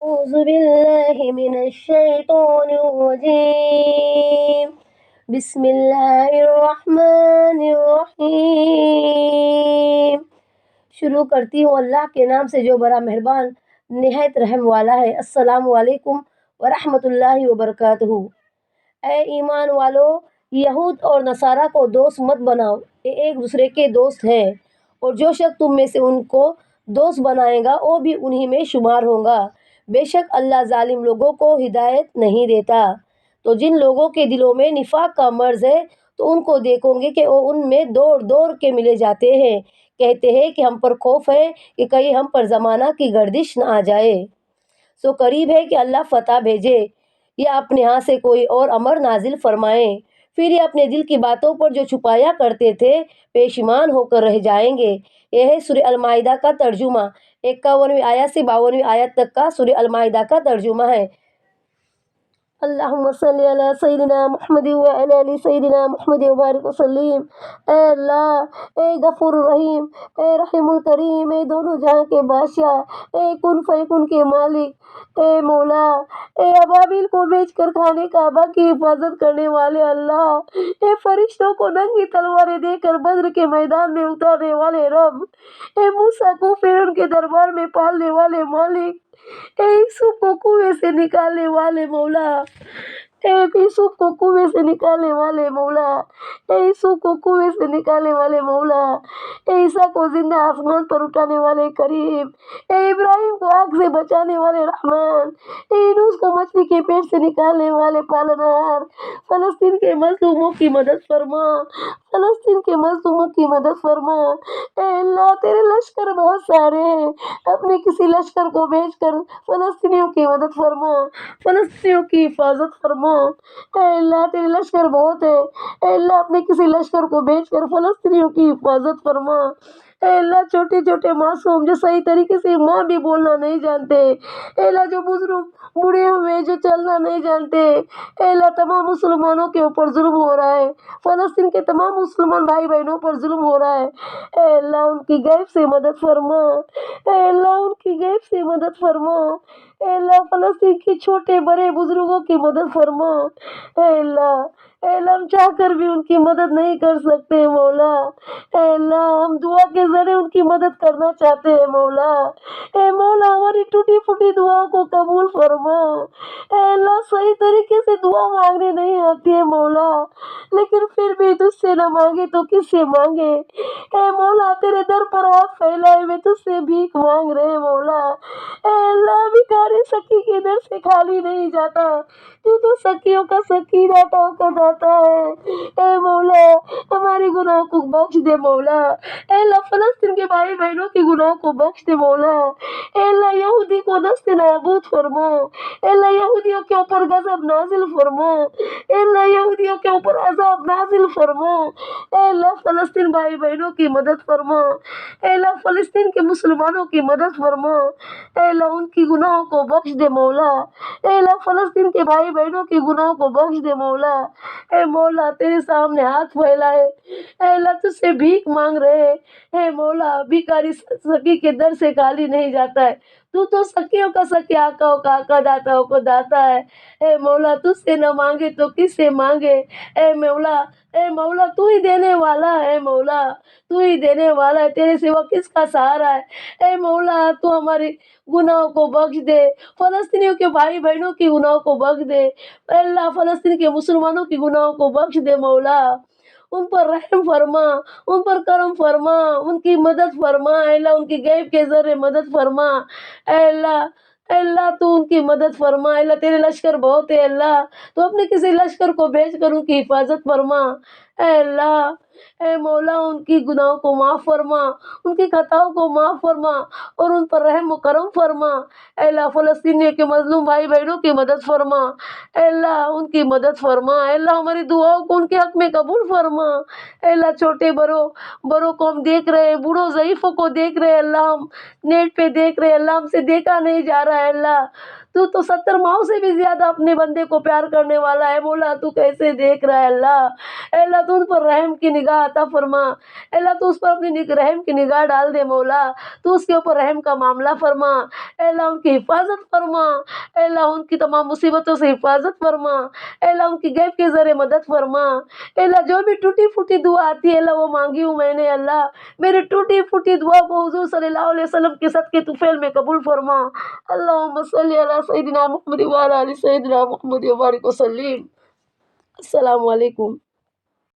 أعوذ بالله من الشيطان الرجيم بسم الله الرحمن الرحیم۔ شروع کرتی ہوں اللہ کے نام سے جو بڑا مہربان نہایت رحم والا ہے۔ السلام علیکم ورحمۃ اللہ وبرکاتہ۔ اے ایمان والو، یہود اور نصارہ کو دوست مت بناؤ، یہ ایک دوسرے کے دوست ہیں، اور جو شخص تم میں سے ان کو دوست بنائے گا وہ بھی انہی میں شمار ہوگا۔ بے شک اللہ ظالم لوگوں کو ہدایت نہیں دیتا۔ تو جن لوگوں کے دلوں میں نفاق کا مرض ہے تو ان کو دیکھو گے کہ وہ ان میں دوڑ دوڑ کے ملے جاتے ہیں، کہتے ہیں کہ ہم پر خوف ہے کہ کہیں ہم پر زمانہ کی گردش نہ آ جائے۔ سو قریب ہے کہ اللہ فتح بھیجے یا اپنے ہاں سے کوئی اور امر نازل فرمائیں، پھر یہ اپنے دل کی باتوں پر جو چھپایا کرتے تھے پیشیمان ہو کر رہ جائیں گے۔ یہ ہے سورہ المائدہ کا ترجمہ۔ 51ویں آیت سے 52ویں آیت تک کا سورہ المائدہ کا ترجمہ ہے۔ اللہم صلی علی سیدنا محمد وعلی آل سیدنا محمد وبارک وسلم۔ اے اللہ، اے غفور الرحیم، اے رحیم الکریم، اے دونوں جہاں کے بادشاہ، اے کن فیکن کے مالک، اے مولا، اے ابابیل کو بیچ کر خانے کعبہ کی حفاظت کرنے والے اللہ، اے فرشتوں کو ننگی تلواریں دے کر بدر کے میدان میں اتارنے والے رب، اے موسیٰ کو فرعون کے دربار میں پالنے والے مالک، اے یوسف کو کنویں سے نکالنے والے مولا، اے یوسف کو کنویں سے نکالنے والے مولا، اے یوسف کو کنویں سے نکالنے والے مولا، اے عیسیٰ کو زندہ آسمان پر اٹھانے والے کریم، اے ابراہیم کو آگ سے بچانے والے رحمان، اے یونس کو مچھلی کے پیٹ سے نکالنے والے پالنہار، فلسطین کے مظلوموں کی مدد فرما، فلسطین کے مظلوموں کی مدد فرما۔ اے اللہ، تیرے لشکر بہت سارے ہیں، اپنے کسی لشکر کو بھیج کر فلسطینیوں کی مدد فرما، فلسطینیوں کی حفاظت فرما۔ اے اللہ، تیرے لشکر بہت ہے، اے اللہ اپنے کسی لشکر کو بھیج کر فلسطینیوں کی حفاظت فرما۔ اے اللہ، چھوٹے چھوٹے معصوم جو صحیح طریقے سے ماں بھی بولنا نہیں جانتے، اے اللہ جو بزرگ بوڑھے ہوئے جو چلنا نہیں جانتے، اے اللہ تمام مسلمانوں کے اوپر ظلم ہو رہا ہے، فلسطین کے تمام مسلمان بھائی بہنوں پر ظلم ہو رہا ہے۔ اے اللہ ان کی غیب سے مدد فرما، اے اللہ ان کی غیب سے مدد فرما، اے اللہ فلسطین کے چھوٹے بڑے بزرگوں کی مدد فرما۔ اے اللہ، اے اللہ ہم چاہ کر بھی ان کی مدد نہیں کر سکتے مولا، اے اللہ ہم دعا کے ذریعے ان کی مدد کرنا چاہتے ہیں مولا۔ اے مولا ہماری ٹوٹی پھوٹی دعاؤں کو قبول فرما۔ اے اللہ صحیح طریقے سے دعا مانگنے نہیں آتی ہے مولا، لیکن پھر بھی تجھ سے نہ مانگے تو کس سے مانگے؟ اے مولا تیرے در پر ہاتھ پھیلائے ہوئے تجھ سے بھیک مانگ رہے مولا۔ اے اللہ بھکاری سکی کے در سے خالی نہیں جاتا، تو سکیوں کا سکی داتاؤں کا داتا ہے۔ اے مولا ہماری گناہوں کو بخش دے مولا، اے اللہ فلسطین کے بھائی بہنوں کے گناہوں کو بخش دے مولا۔ اے اللہ یہودی کو دست نابود فرما، اے اللہ یہودیوں کے اوپر غضب نازل فرما، اے اللہ یہودیوں کے اوپر عذاب نازل فرما۔ اے اللہ فلسطین بھائی بہنوں کی مدد فرما، اے اللہ فلسطین کے مسلمانوں کی مدد فرما، اے اللہ ان کی گناہوں کو بخش دے مولا، اے اللہ فلسطین کے بھائی بہنوں کی گناہوں کو بخش دے مولا۔ اے مولا تیرے سامنے ہاتھ پھیلائے، اے اللہ تجھ سے بھیک مانگ رہے، اے مولا بھکاری سکی کے در سے خالی نہیں جاتا ہے، تو سکیوں کا سکی آقاؤں کا آقا داتاؤں کو داتا ہے۔ اے مولا تجھ سے نہ مانگے تو کس سے مانگے؟ اے مولا، اے مولا تو ہی دینے والا ہے مولا، تو ہی دینے والا ہے، تیرے سوا کس کا سہارا ہے؟ اے مولا تو ہماری گناہوں کو بخش دے، فلسطینیوں کے بھائی بہنوں کی گناہوں کو بخش دے، اے اللہ فلسطین کے مسلمانوں کی گناہوں کو بخش دے مولا۔ ان پر رحم فرما، ان پر کرم فرما، ان کی مدد فرما، اے اللہ ان کی غیب کے ذریعے مدد فرما۔ اے اللہ، اے اللہ تو ان کی مدد فرما، اے اللہ تیرے لشکر بہت ہے اللہ، تو اپنے کسی لشکر کو بھیج کر ان کی حفاظت فرما۔ اے اللہ، اے مولا ان کی گناہوں کو معاف فرما، ان کی خطاؤں کو معاف فرما اور ان پر رحم و کرم فرما۔ اے اللہ فلسطینیوں کے مظلوم بھائی بہنوں کی مدد فرما، اے اللہ ان کی مدد فرما، اے اللہ ہماری دعاؤں کو ان کے حق میں قبول فرما۔ اے اللہ چھوٹے بڑوں کو ہم دیکھ رہے ہیں، بوڑھوں ضعیفوں کو دیکھ رہے ہیں اللہ، ہم نیٹ پہ دیکھ رہے ہیں اللہ، ہم سے دیکھا نہیں جا رہا ہے اللہ، تو 70 ماؤں سے بھی زیادہ اپنے بندے کو پیار کرنے والا ہے مولا، تو کیسے دیکھ رہا ہے اللہ؟ اے اللہ تو ان پر رحم کی نگاہ عطا فرما، اے اللہ تو اس پر اپنی رحم کی نگاہ ڈال دے مولا، تو اس کے اوپر رحم کا معاملہ فرما، اے اللہ ان کی حفاظت فرما، اے اللہ ان کی تمام مصیبتوں سے حفاظت فرما، اے اللہ ان کی غیب کے ذریعے مدد فرما، اے اللہ جو بھی ٹوٹی پھوٹی دعا آتی ہے اللہ وہ مانگی ہوں میں نے، اللہ میری ٹوٹی پھوٹی دعا کو حضور صلی اللہ علیہ وسلم کے صدقے طفیل میں قبول فرما۔ اللہم صلی علی سیدنا محمد وعلی آل سیدنا محمد وبارک وسلم۔ السلام علیکم۔